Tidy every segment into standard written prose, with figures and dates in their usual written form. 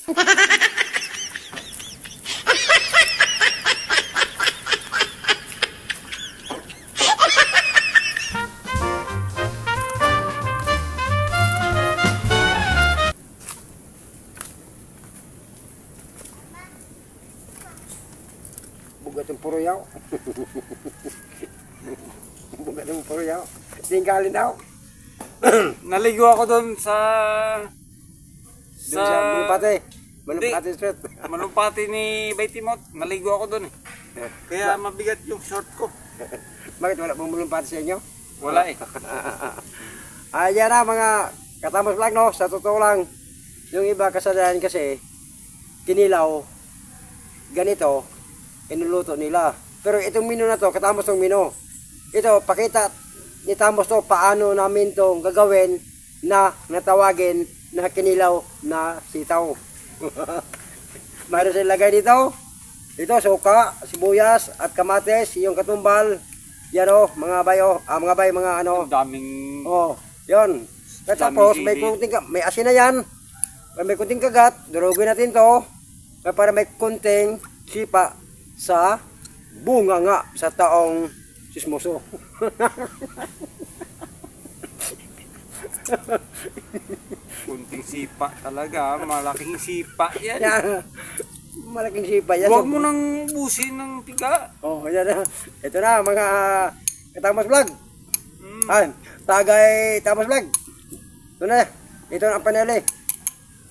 Bugat yung puro yaw. Bugat yung puro yaw. Tinggalin daw. Naligo ako doon sa Malumpati Street. Malumpati ni Baytimot. Naligo ako doon eh. Kaya mabigat yung short ko. Bakit wala pong malumpati sa inyo? Wala eh. Ayan na mga katamos vlog, no? Sa totoo lang, yung iba kasalanan kasi kinilaw ganito inuluto nila. Pero itong menu na to, katamos ng menu. Ito, pakita ni Tamos to paano namin to gagawin na natawagin na kinilaw na sitaw. Mayroon silang lagay dito. Ito, suka, sibuyas at kamates, yung katumbal. Yan o, mga bayo, mga bay, mga ano. Daming... Oh, yun. At tapos, may asin na yan. May kunting kagat, durugin natin to. Para may kunting sipa sa bunga nga sa taong sismoso. Kunting sipa talaga, malaking sipa yan. Malaking sipa yan. Huwag mo nang ubusin ng tiga. Oh, yan na. Ito na mga katamos vlog. Tagay Tamos vlog. Ito na. Ito na ang paneli.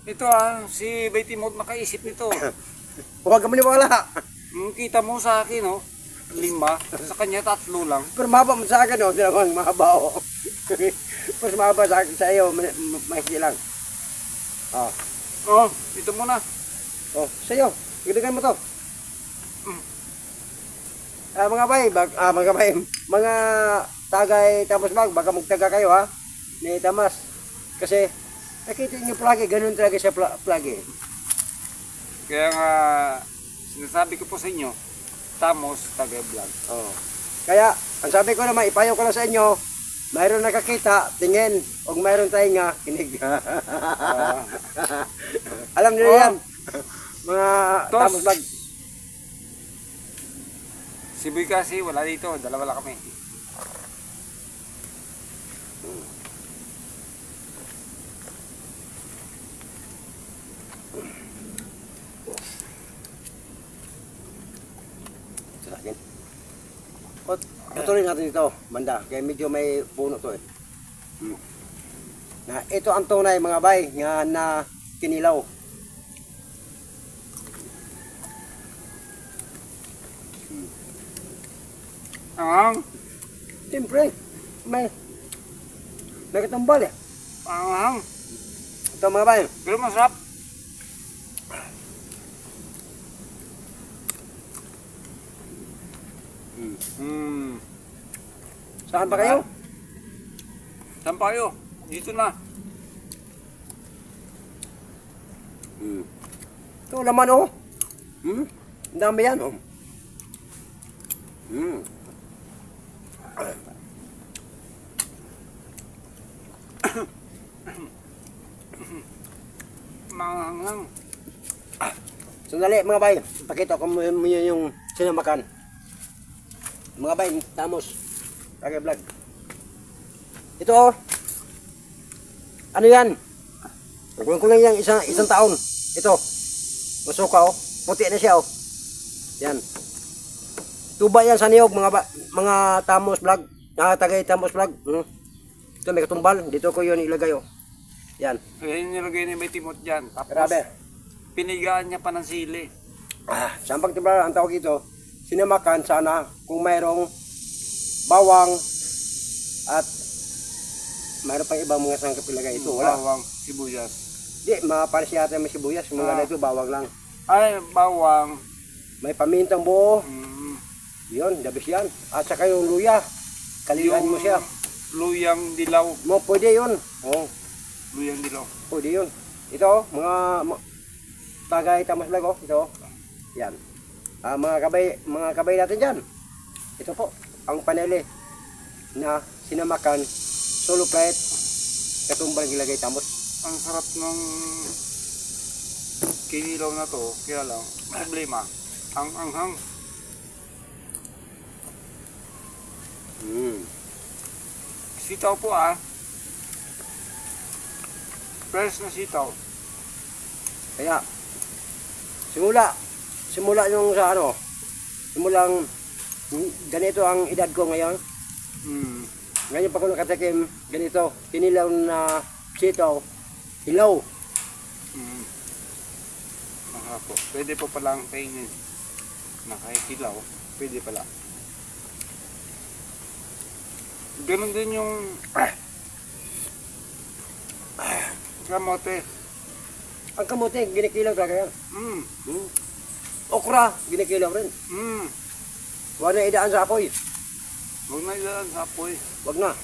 Ito si Baytimot nakaisip nito. Huwag ka maniwala. Kita mo sa akin, 5. Sa kanya 3 lang. Pero mahaba mo sa akin, Sinabang mahaba, Mas mahaba sa akin, sa iyo, mahisi lang. Ito muna. Sa iyo. Gagdagan mo to. Mga tagay Tamos vlog, baka magtaga kayo, ni Tamas. Kasi, nakita niyo palagi, ganun talaga siya palagi. Kaya nga, sinasabi ko po sa inyo, Tamos Tagay Vlog. Kaya, ang sabi ko naman, ipayo ko lang sa inyo, mayroon nakakita, tingin. Huwag mayroon tayong kinig. Alam niyo yan. Mga Tamos vlog. Si Boy kasi wala dito, dalawa lang kami. Patuloy natin ito, banda. Kaya medyo may puno to eh. Na ito ang tunay mga bay nga na kinilaw. Siyempre, may katambal eh. Ito mga bay. Pero masarap. Saan pa kayo? Saan pa kayo? Dito na. Ito laman Ang dami yan Manghang. Sandali mga bay, pakita ko mo yung sinamakan. Mga bay, Tamos Tagay Vlog. Ito ano yan? Kulang ko lang yan isang taon. Ito, masuka puti na siya Yan. Tuba yan sa niyog mga Tamos Vlog, Tagay Tamos Vlog. Ito may katumbal, dito ko yun ilagay Yan. Yan nilagay ni Baytimot dyan. Tapos grabe. Pinigaan niya pa ng sili. Sampag timbala ang tawag ito. Sinamakan sana kung mayroong bawang at mayroon pang ibang mga sangkap ilagay ito. Wala. Bawang, sibuyas. Di, mapares yata may sibuyas. Mga ito, bawang lang. Ay, bawang. May pamintang buo. Yun, dabis yan. At saka yung luya. Kalihan mo siya. Luyang dilaw. Pwede yun. Luyang dilaw. Pwede yun. Ito, mga Tagay Tamos Vlog ito. Yan. Mga kabay natin dyan. Ito po, ang paneli na sinamakan, solo plate, katumbal ilagay Tamos. Ang sarap ng kinilaw na to, kaya lang, problema, ang anghang. Sitaw po fresh na sitaw. Kaya, simula yung sa ano, simulang ganito ang edad ko ngayon. Ngayon pa ko nakatikim ganito, kinilaw na sitaw, hilaw. Po. Pwede po palang kainin na kahit hilaw, pwede pala. Ganun din yung kamote. Ang kamote, ginikilaw talaga yan. Okra, ginikilaw rin. Huwag na idaan sa apoy. Huwag na idaan sa apoy. Huwag na.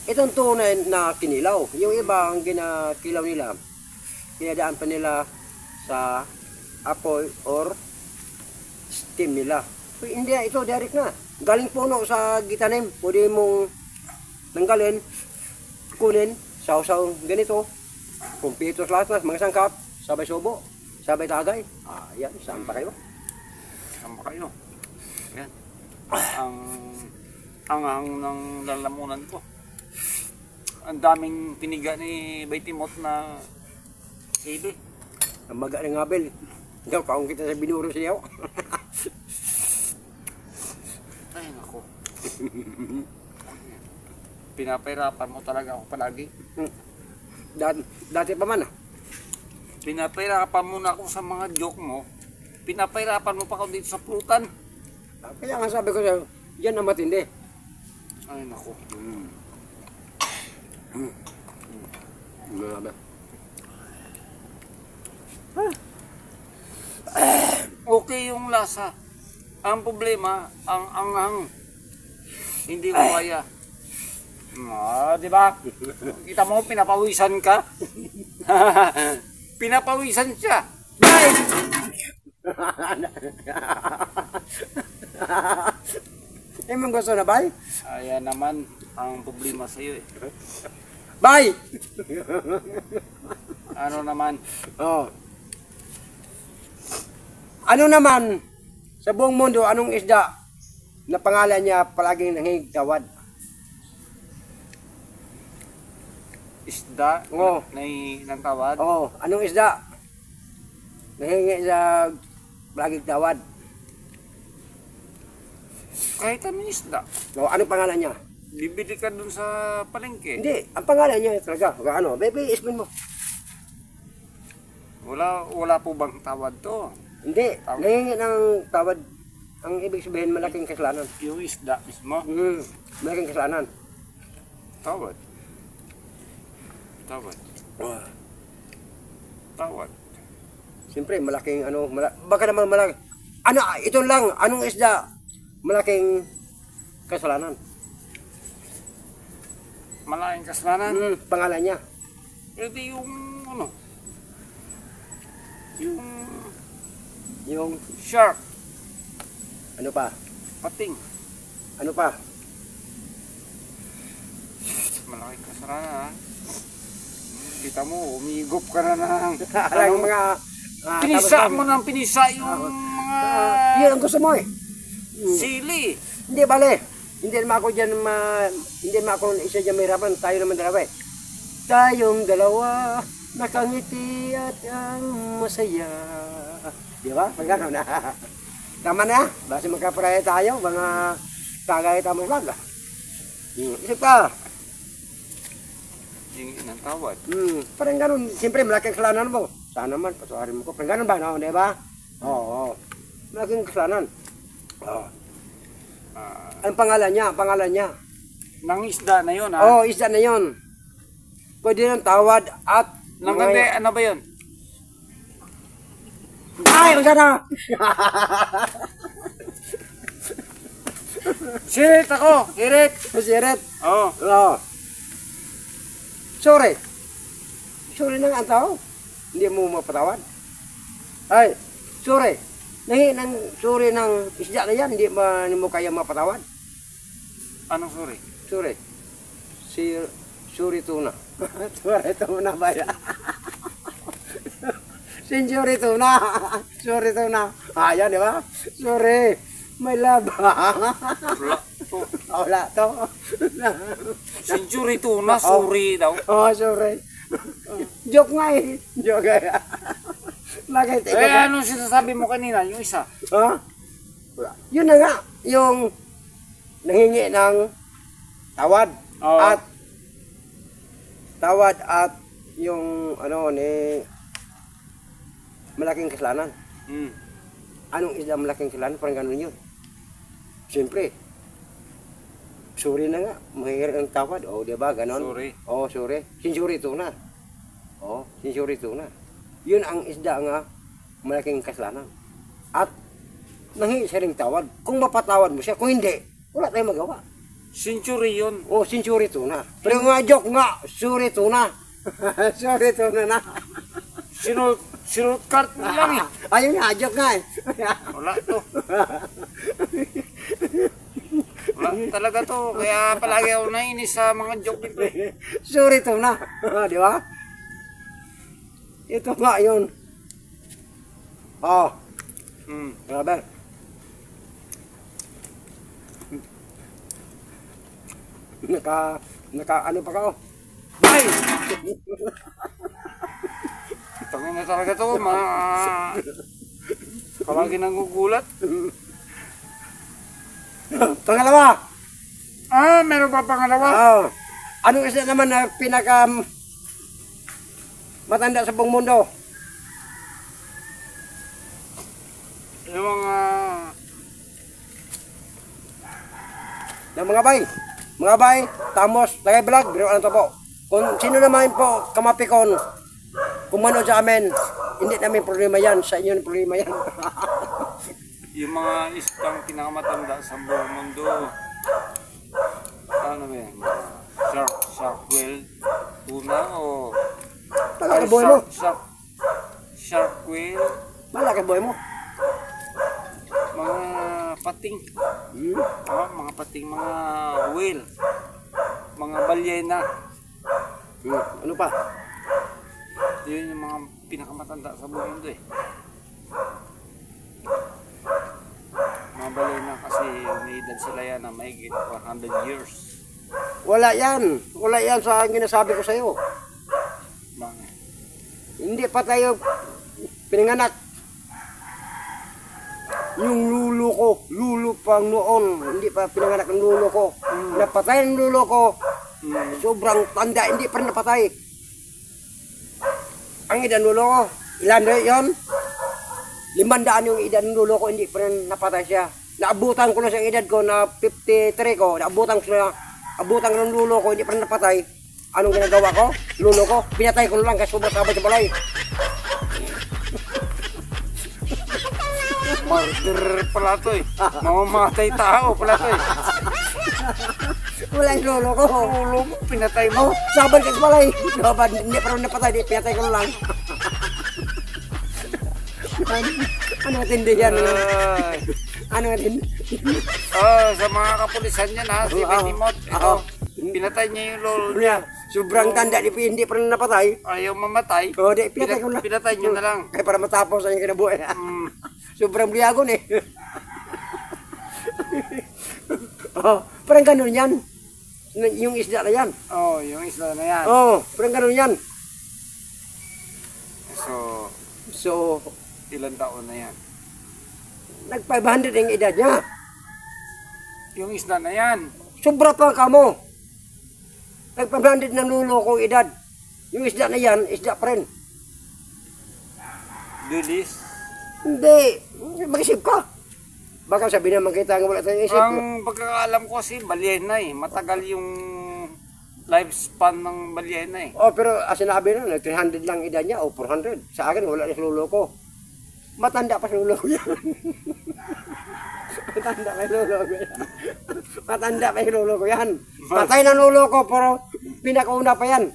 Itong tunay na kinilaw. Yung iba ang ginakilaw nila, kinadaan pa nila sa apoy or steam nila. So, hindi, ito direct na. Galing puno sa gitanim. Pwede mong nanggalin, kunin, sausaw ganito. Kumpitos lahat na, mga sangkap, sabay subo, sabay tagay. Yan, saan pa kayo? Saan pa kayo? Yan. Ang ng lalamunan ko. Ang daming piniga ni Baytimot na sili. Ang maga ng ngabel. Ikaw, kaong kita sa binuro siya. Ay, nako. Pinapahirapan mo talaga ako palagi. Dati pa man Pinapahirapan mo na ako sa mga joke mo. Pinapahirapan mo pa ako dito sa pulutan. Kaya nga sabi ko sa'yo, yan ang matindi. Ay, nako. Okay yung lasa. Ang problema, ang anghang. Hindi ko kaya. Di ba? Kita mo, pinapawisan ka. Pinapawisan siya. Bye! Mong gusto na, bay? Ayan naman ang problema sa iyo. Bay! Ano naman? Ano naman sa buong mundo, anong isda na pangalan niya palaging nangigtawad? Isda Oo. na nagtawad? Anong isda? Nahingi sa palaging tawad. Kahit anong isda. Anong pangalan niya? Bibili ka dun sa palengke. Hindi, ang pangalan niya talaga. Baby, ismin mo. Wala po bang tawad to? Hindi, nahingi ng tawad. Ang ibig sabihin, malaking kasalanan. Yung isda mismo? Malaking kasalanan. Tawad. Tawad. Siyempre, malaking baka naman malaki. Ito lang, anong isda? Malaking kasalanan. Malaking kasalanan? Pangalan niya. Hindi yung Yung shark. ano pa? Pating. Ano pa? Malaking kasalanan Kita mo, umigop ka na ng Alang mga pinisa mo ng pinisa yung mga yun ang gusto mo sili. Hindi bale. Hindi naman ako dyan hindi naman ako isa dyan mahirapan. Tayo naman dalawa Tayong dalawa nakangiti at ang masaya. Di ba? Pagkano na. Tama na. Basta magkaparaya tayo. Mga tagay tamang vlog. Isip ka. Yung inantawad. Parang ganun. Siyempre malaking kasalanan mo. Sana man, patuharin mo ko. Parang ganun ba? No? Di ba? Oo. Malaking kasalanan. Ang pangalan niya. Nang isda na yun ha? Isda na yun. Pwede ng tawad at... Ano ba yun? Ay, ang gana! Sirit ako! Sirit! Masirit. Oo. Sorry. Sorry na nga ang tao. Hindi mo mapatawad. Ay, sorry. Sorry ng isda na yan. Hindi mo kaya mapatawad. Anong sorry? Sorry. Sorry tuna. Sorry tuna ba yan? Century tuna. Sorry tuna. Ayan, di ba? Sorry. My love. Wala to. Wala to. Century tuna, sorry daw. Oh, sorry. Joke nga eh. Joke nga. Bakit? Ano sinasabi mo kanina, yung isa? Ha? Yun na nga. Yung nanghingi ng tawad. Oo. At yung ano ni malaking kasalanan. Anong isda malaking kasalanan? Parang ganun yun. Siyempre, sorry na nga, mahirap ang tawad. O, di ba? Ganon. Sorry. O, sorry. Sinsuri ito na. O, sinsuri ito na. Yun ang isda nga, malaking kasalanan. At, nanghingi siya ring tawad. Kung mapatawad mo siya, kung hindi, wala tayong magawa. Century yun. O, sinsuri ito na. Pero nga, joke nga, sorry ito na. Sorry ito na. Shortcut mo lang eh. Ayun nga, joke nga eh. Wala to. Wala talaga to. Kaya palagi ako nainis sa mga joke nito. Sorry ito na. Di ba? Ito nga yun. Oh, grabe. Naka ano pa ka oh. Bye! Tangin na talaga to. Palagi nangugulat. Pangalawa. Meron pa pangalawa? Oh. Anong isa naman na pinaka matanda sa buong mundo? Yung Mga bay, tamos, tagay vlog, biro ano to po. Kung sino naman po kamapikon, kung manood sa amin, hindi namin problema yan, sa inyo yung problema yan. yung mga isdang pinakamatanda sa buong mundo. Ano ba yan? Shark whale, tuna o... Malaki buhay mo. Shark whale, Malaki buhay mo. mga pating. Mga pating, mga whale, mga balyena. Ano pa? Yun yung mga pinakamatanda sa buong mundo eh. Mga balyena kasi may edad sila yan na mahigit 100 years. Wala yan sa ginasabi ko sa'yo. Bakit? Hindi pa tayo pinanganak. Yung lulo pang noon, hindi pa pinanganak ng lulo ko. Napatay ng lulo ko, sobrang tanda, hindi pa napatay. Ang edad ng lulo ko, ilan na yun? 500 yung edad ng lulo ko, hindi pa napatay siya. Naabutan ko na sa edad ko na 53 ko, naabutan ng lulo ko, hindi pa napatay. Anong ginagawa ko? Lulo ko, pinatay ko lang kasi sobrang sabay sa balay. Martyr pala to eh. Mamamatay tao pala to eh. Wala yung lolo ko. Ulo mo, pinatay mo. Sabay ka sa balay. Hindi pa rin napatay, di pinatay ko lang. Ano matindi yan? Ano matindi? Sa mga kapulisan yan ha, si Benimot. Ito, pinatay niya yung lolo niya. Sobrang tanda, hindi pa rin napatay. Ayaw mamatay. O, di pinatay ko lang. Pinatay niyo na lang. Kaya para matapos ang kinabuhi. Sobrang liyagon eh. Parang ganun yan. Yung isda na yan. Yung isla na yan. Parang ganun yan. So, ilan taon na yan? Nag-500 yung edad niya. Yung isla na yan. Sobra pa ka mo. Nag-500 ng lulo ko edad. Yung isda na yan, isda pa rin. Dulis? Hindi. Mag-isip ka. Baka sabi naman kita nga wala tayong isip. Ang pagkakaalam ko kasi balyena eh. Matagal yung lifespan ng balyena eh. Pero sinabi na, 300 lang edad niya o 400. Sa akin, wala na sa lulo ko. Matanda pa sa lulo ko yan. Matanda pa sa lulo ko yan. Matanda pa sa lulo ko yan. Patay na lulo ko, pero pinakauna pa yan.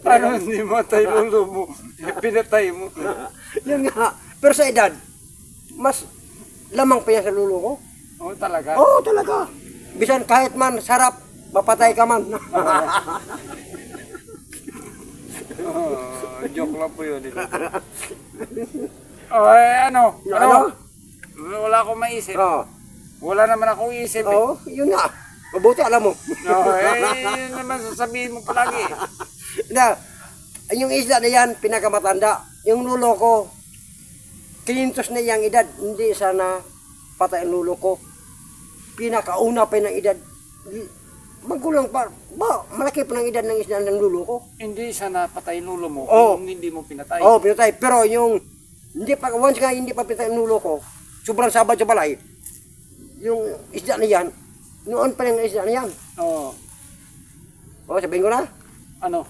Ano hindi matay lulo mo? Pinatay mo. Yun nga. Pero sa edad, mas lamang pa yan sa lulo ko. Talaga? Talaga. Bisan kahit man sarap, mapatay ka man. Oh, joke lang po yun. Oh, eh, ano? Ano? Wala akong maisip. Oo. Wala naman akong isip. Oo, yun nga. Mabuti alam mo. Oh, yun naman sasabihin mo palagi. Na, yung isda na yan, pinakamatanda. Yung lulo ko, 500 na yung edad. Hindi sana patay ang lulo ko. Pinakauna pa ng edad. Magkulang pa. Ba, malaki pa ng edad ng isda ng lulo ko. Hindi sana patay lulo mo Oo. kung hindi mo pinatay. Oo, pinatay. Pero yung, hindi pa, once nga hindi pa pinatay ang lulo ko, sobrang sabad sa balay, yung isda na yan, noon pa yung isda na yan. Oo. O, sabihin ko na. Ano?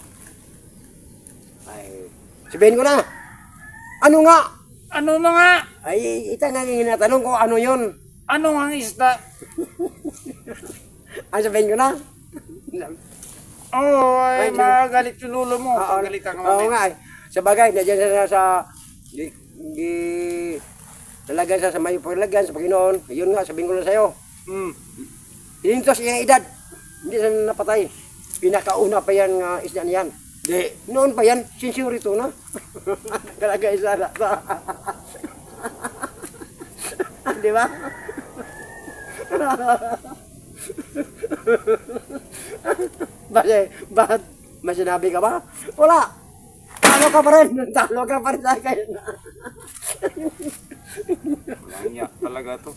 Ay, sabihin ko na. Ano nga? Ano na nga? Ay, ita nga ginatanong ko ano yun. Ano ang isda? Ay, sabihin ko na. Oo, ay Ay, magalit yung lulo mo. Oo, Pagalit ang oo nga. Sa bagay, nandiyan siya sa nalagyan siya sa may paglagyan sa Panginoon. Yun nga, sabihin ko na sa'yo. Hinintos iyang edad. Hindi siya napatay. Pinakauna pa yan nga isda niyan. Di, noon pa yan, sinsurito na. Nakalagay sa lata. Di ba? Bakit? May sinabi ka ba? Wala. Talo ka pa rin. Talo ka pa rin sa akin. Langya talaga to.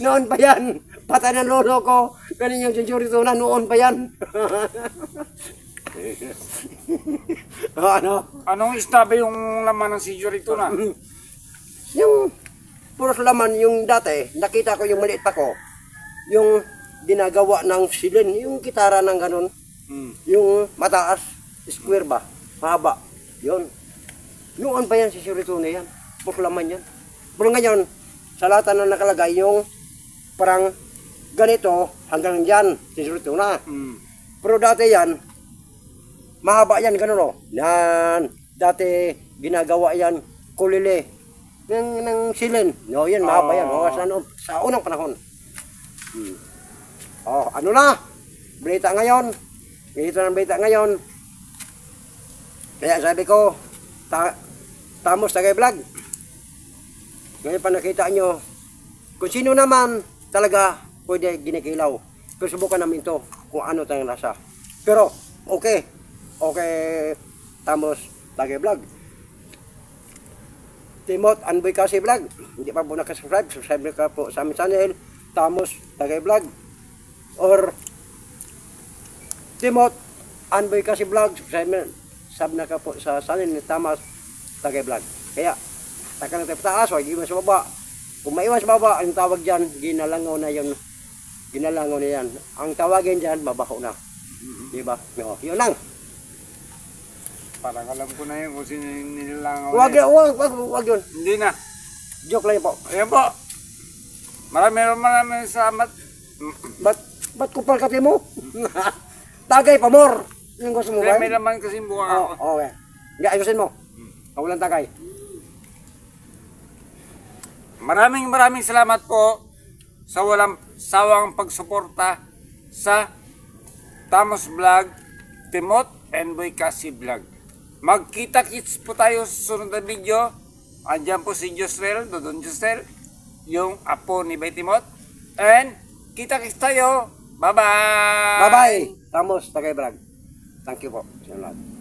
Noon pa yan. Patay ng lolo ko. Ganun yung sinsurito na. Noon pa yan. Ano? Anong isda ba yung laman ng sigurito na? Yung puros laman, yung dati, nakita ko yung maliit pa ko. Yung ginagawa ng silin, yung kitara ng ganun. Yung mataas, square ba? Mahaba. Yun. Noon pa yan si Surito na yan. Puros laman yan. Pero ngayon, sa lata na nakalagay yung parang ganito hanggang dyan, si Surito na. Pero dati yan, mahaba yan, gano'n o. Yan. Dati, ginagawa yan, kulili. Ng silin. No, yan, mahaba yan. O, sa unang panahon. Oh, ano na? Balita ngayon. Ganito ng balita ngayon. Kaya sabi ko, Tamos Tagay Vlog. Ngayon pa nakita nyo, kung sino naman talaga pwede ginikilaw. Pero subukan namin to kung ano tayong nasa. Pero, okay, Tamos Tagay Vlog. Timot Anboy Kasi Vlog. Hindi pa po nakasubscribe, subscribe ka po sa aming channel, Tamos Tagay Vlog. Or Timot Anboy Kasi Vlog, subscribe na ka po sa channel ni Tamos Tagay Vlog. Kaya, taka na tayo pataas, huwag iwan sa baba. Kung maiwan sa baba, ang tawag dyan, ginalangaw na yun. Ginalangaw na yan. Ang tawagin dyan, babaho na. Diba? No, yun lang. Parang alam ko na yun kung sino yung nilalangaw. Wag yun. Hindi na. Joke lang yun po. Ayan po. Maraming salamat. Ba't kupal kati mo? Tagay pa more. Yung gusto mo ba? May laman kasi buwang ako. Oo, okay. Hindi, ayusin mo. Walang tagay. Maraming salamat po sa walang sawang pagsuporta sa Tamos Vlog, Timot Anboy Kasi Vlog. Magkita-kits po tayo sa susunod na video. Andyan po si Josrel, Dodon Josrel, yung apo ni Bay Timot. And kita-kits tayo. Bye-bye! Bye-bye! Tamos Tagay Vlog. Thank you po. Salamat.